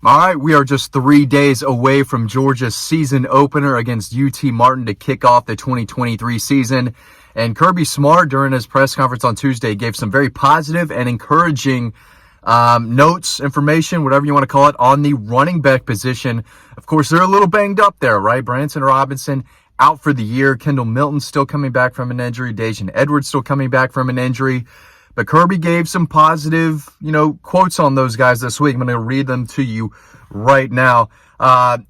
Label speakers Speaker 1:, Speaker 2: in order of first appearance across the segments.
Speaker 1: All right, we are just 3 days away from Georgia's season opener against UT Martin to kick off the 2023 season. And Kirby Smart, during his press conference on Tuesday, gave some very positive and encouraging notes, information, whatever you want to call it, on the running back position. Of course, they're a little banged up there, right? Branson Robinson out for the year. Kendall Milton still coming back from an injury. Daijun Edwards still coming back from an injury. But Kirby gave some positive, quotes on those guys this week. I'm going to read them to you right now.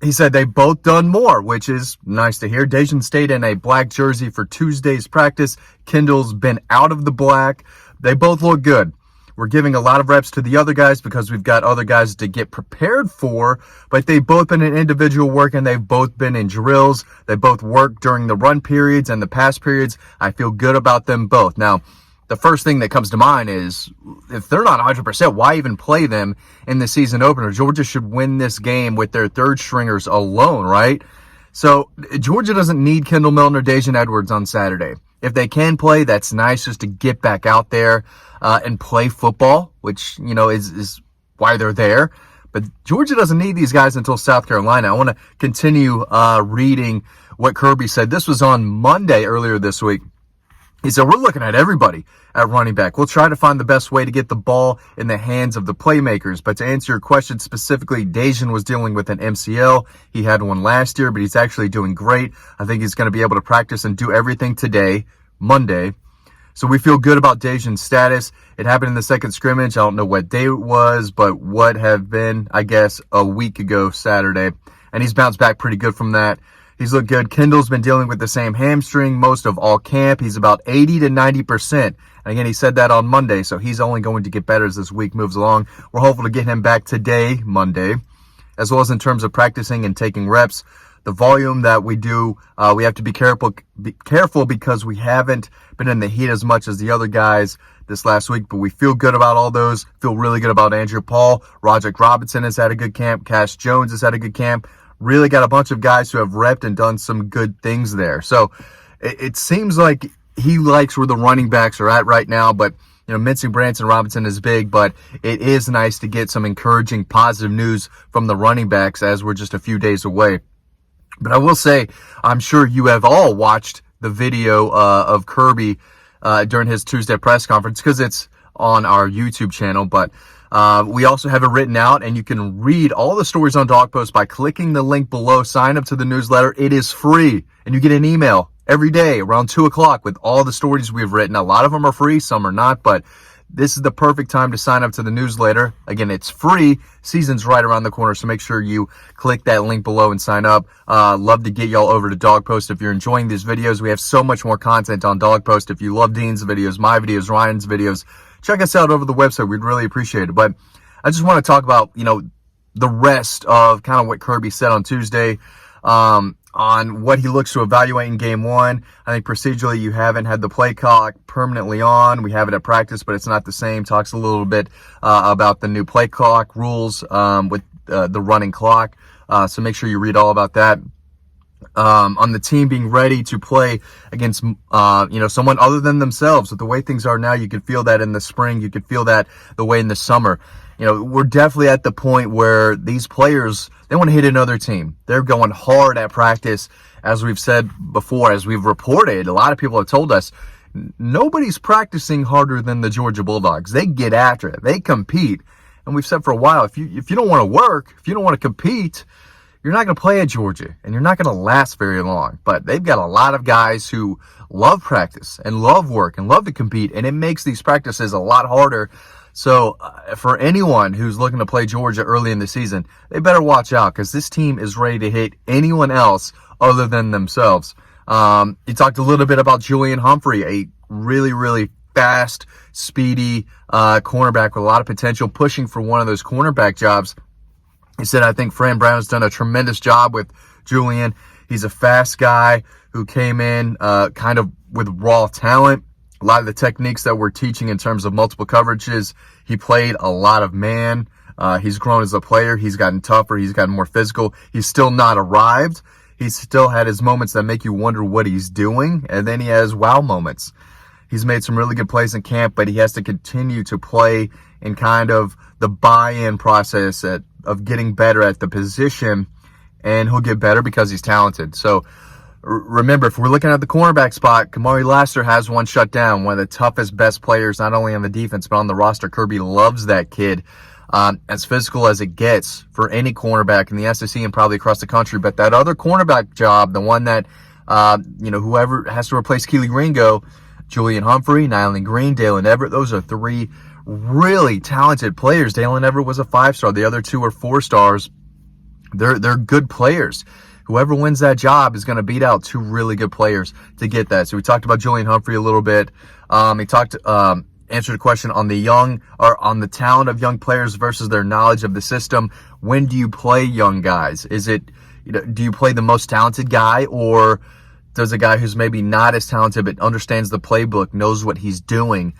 Speaker 1: He said they've both done more, which is nice to hear. Daijun stayed in a black jersey for Tuesday's practice. Kendall's been out of the black. They both look good. We're giving a lot of reps to the other guys because we've got other guys to get prepared for, but they've both been in individual work and they've both been in drills. They both work during the run periods and the pass periods. I feel good about them both. Now, the first thing that comes to mind is if they're not 100%, why even play them in the season opener? Georgia should win this game with their third stringers alone, right? So Georgia doesn't need Kendall Milton or Daijun Edwards on Saturday. If they can play, that's nice just to get back out there and play football, which, is why they're there. But Georgia doesn't need these guys until South Carolina. I want to continue reading what Kirby said. This was on Monday earlier this week. He said, we're looking at everybody at running back. We'll try to find the best way to get the ball in the hands of the playmakers. But to answer your question specifically, Daijun was dealing with an MCL. He had one last year, but he's actually doing great. I think he's going to be able to practice and do everything today, Monday. So we feel good about Daijun's status. It happened in the second scrimmage. I don't know what day it was, but would have been, I guess, a week ago Saturday. And he's bounced back pretty good from that. He's looked good. Kendall's been dealing with the same hamstring most of all camp. He's about 80 to 90%. And again, he said that on Monday, so he's only going to get better as this week moves along. We're hopeful to get him back today, Monday, as well as in terms of practicing and taking reps. The volume that we do, we have to be careful because we haven't been in the heat as much as the other guys this last week, but we feel good about all those. Feel really good about Andrew Paul. Roderick Robinson has had a good camp. Cash Jones has had a good camp. Really got a bunch of guys who have repped and done some good things there. So it seems like he likes where the running backs are at right now, but mincing Branson Robinson is big, but it is nice to get some encouraging, positive news from the running backs as we're just a few days away. But I will say, I'm sure you have all watched the video of Kirby during his Tuesday press conference because it's on our YouTube channel, but we also have it written out, and you can read all the stories on Dog Post by clicking the link below. Sign up to the newsletter. It is free, and you get an email every day around 2 o'clock with all the stories we've written. A lot of them are free, some are not, but this is the perfect time to sign up to the newsletter. Again, it's free. Season's right around the corner, so make sure you click that link below and sign up. Love to get y'all over to Dog Post if you're enjoying these videos. We have so much more content on Dog Post. If you love Dean's videos, my videos, Ryan's videos, check us out over the website. We'd really appreciate it. But I just want to talk about, the rest of kind of what Kirby said on Tuesday on what he looks to evaluate in game one. I think procedurally you haven't had the play clock permanently on. We have it at practice, but it's not the same. Talks a little bit about the new play clock rules with the running clock. So make sure you read all about that. On the team being ready to play against, someone other than themselves. With the way things are now, you could feel that in the spring. You could feel that the way in the summer. We're definitely at the point where these players, they want to hit another team. They're going hard at practice. As we've said before, as we've reported, a lot of people have told us, nobody's practicing harder than the Georgia Bulldogs. They get after it. They compete. And we've said for a while, if you don't want to work, if you don't want to compete, you're not going to play at Georgia, and you're not going to last very long. But they've got a lot of guys who love practice and love work and love to compete, and it makes these practices a lot harder. So for anyone who's looking to play Georgia early in the season, they better watch out because this team is ready to hit anyone else other than themselves. He talked a little bit about Julian Humphrey, a really, really fast, speedy cornerback with a lot of potential, pushing for one of those cornerback jobs. He said, I think Fran Brown has done a tremendous job with Julian. He's a fast guy who came in kind of with raw talent. A lot of the techniques that we're teaching in terms of multiple coverages, he played a lot of man. He's grown as a player. He's gotten tougher. He's gotten more physical. He's still not arrived. He's still had his moments that make you wonder what he's doing. And then he has wow moments. He's made some really good plays in camp, but he has to continue to play in kind of the buy-in process at of getting better at the position, and he'll get better because he's talented. So remember, if we're looking at the cornerback spot, Kamari Lassiter has one shut down, one of the toughest, best players, not only on the defense, but on the roster. Kirby loves that kid. As physical as it gets for any cornerback in the SEC and probably across the country. But that other cornerback job, the one that, whoever has to replace Keely Ringo, Julian Humphrey, Nyland Green, Dalen Everett, those are three really talented players. Dalen Everett was a 5-star. The other two are 4-stars. They're good players. Whoever wins that job is going to beat out two really good players to get that. So we talked about Julian Humphrey a little bit. Answered a question on on the talent of young players versus their knowledge of the system. When do you play young guys? Is it, do you play the most talented guy, or does a guy who's maybe not as talented but understands the playbook, knows what he's doing,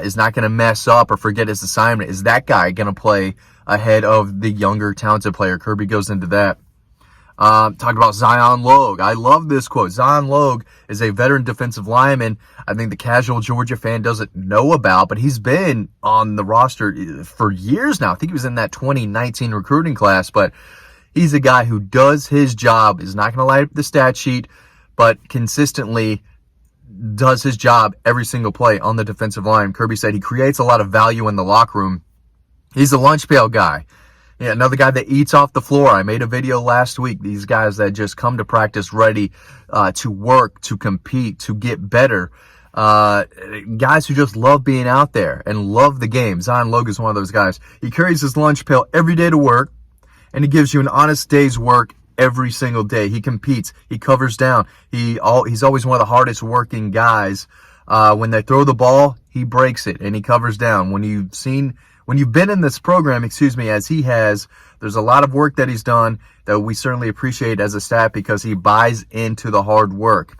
Speaker 1: is not going to mess up or forget his assignment? Is that guy going to play ahead of the younger talented player? Kirby goes into that. Talk about Zion Logue. I love this quote. Zion Logue is a veteran defensive lineman I think the casual Georgia fan doesn't know about, but he's been on the roster for years now. I think he was in that 2019 recruiting class, but he's a guy who does his job, is not going to light up the stat sheet, but consistently does his job every single play on the defensive line. Kirby said he creates a lot of value in the locker room. He's a lunch pail guy. Yeah, another guy that eats off the floor. I made a video last week. These guys that just come to practice ready to work, to compete, to get better. Guys who just love being out there and love the game. Zion Logue is one of those guys. He carries his lunch pail every day to work, and he gives you an honest day's work every single day. He competes. He covers down. He's always one of the hardest working guys. When they throw the ball, he breaks it and he covers down. When you've been in this program, as he has, there's a lot of work that he's done that we certainly appreciate as a staff because he buys into the hard work.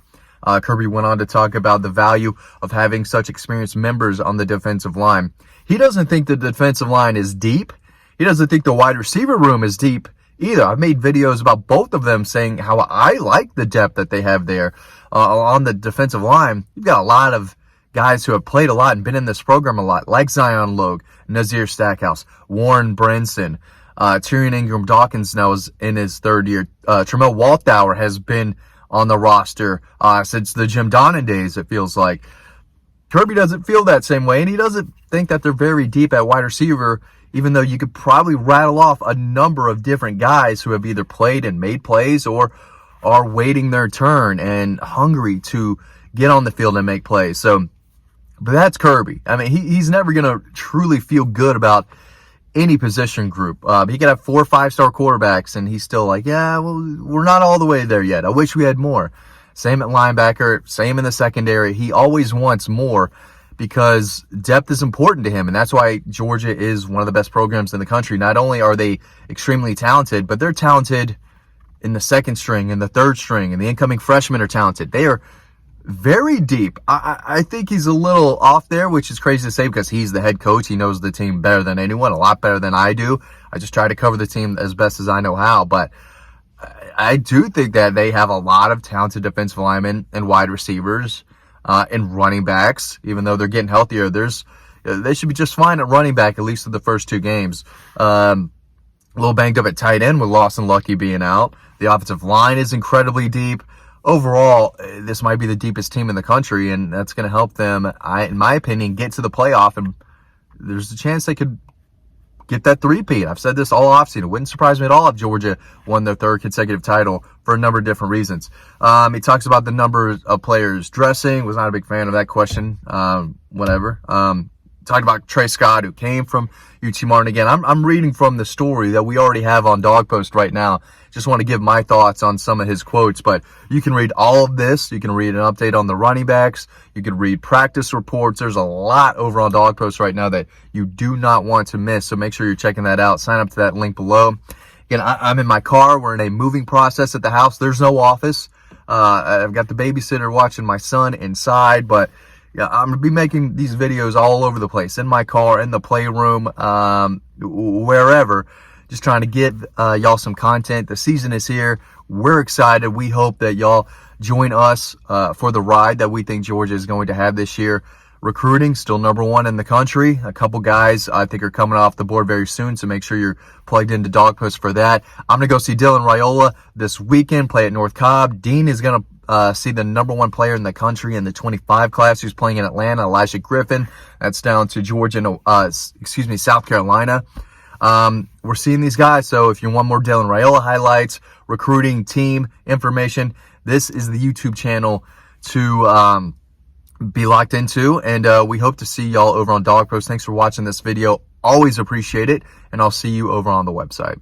Speaker 1: Kirby went on to talk about the value of having such experienced members on the defensive line. He doesn't think the defensive line is deep. He doesn't think the wide receiver room is deep either. I've made videos about both of them saying how I like the depth that they have there on the defensive line. You've got a lot of guys who have played a lot and been in this program a lot, like Zion Logue, Nazir Stackhouse, Warren Brinson, Tyrion Ingram-Dawkins now is in his third year. Tramel Walthour has been on the roster since the Jim Donnan days, it feels like. Kirby doesn't feel that same way, and he doesn't think that they're very deep at wide receiver, even though you could probably rattle off a number of different guys who have either played and made plays or are waiting their turn and hungry to get on the field and make plays. So, but that's Kirby. I mean, he's never going to truly feel good about any position group. He could have 4 5-star quarterbacks, and he's still like, yeah, well, we're not all the way there yet. I wish we had more. Same at linebacker, same in the secondary. He always wants more because depth is important to him, and that's why Georgia is one of the best programs in the country. Not only are they extremely talented, but they're talented in the second string and the third string, and the incoming freshmen are talented. They are very deep. I think he's a little off there, which is crazy to say because he's the head coach. He knows the team better than anyone, a lot better than I do. I just try to cover the team as best as I know how, but I do think that they have a lot of talented defensive linemen and wide receivers and running backs. Even though they're getting healthier, they should be just fine at running back, at least for the first 2 games. A little banged up at tight end with Lawson Lucky being out. The offensive line is incredibly deep. Overall, this might be the deepest team in the country, and that's going to help them, in my opinion, get to the playoff, and there's a chance they could get that three-peat. I've said this all offseason. It wouldn't surprise me at all if Georgia won their 3rd consecutive title for a number of different reasons. He talks about the number of players dressing. Was not a big fan of that question. Whatever. Talked about Trey Scott, who came from UT Martin. Again, I'm reading from the story that we already have on Dog Post right now. Just want to give my thoughts on some of his quotes, but you can read all of this. You can read an update on the running backs. You can read practice reports. There's a lot over on Dog Post right now that you do not want to miss, so make sure you're checking that out. Sign up to that link below. Again, I'm in my car. We're in a moving process at the house. There's no office. I've got the babysitter watching my son inside, but yeah, I'm going to be making these videos all over the place, in my car, in the playroom, wherever, just trying to get y'all some content. The season is here. We're excited. We hope that y'all join us for the ride that we think Georgia is going to have this year. Recruiting, still #1 in the country. A couple guys I think are coming off the board very soon, so make sure you're plugged into Dog Post for that. I'm going to go see Dylan Raiola this weekend, play at North Cobb. Dean is going to see the #1 player in the country in the 25 class who's playing in Atlanta, Elijah Griffin. That's down to South Carolina. We're seeing these guys, so if you want more Dylan Raiola highlights, recruiting, team information, this is the YouTube channel to be locked into, and we hope to see y'all over on Dog Post. Thanks for watching this video. Always appreciate it, and I'll see you over on the website.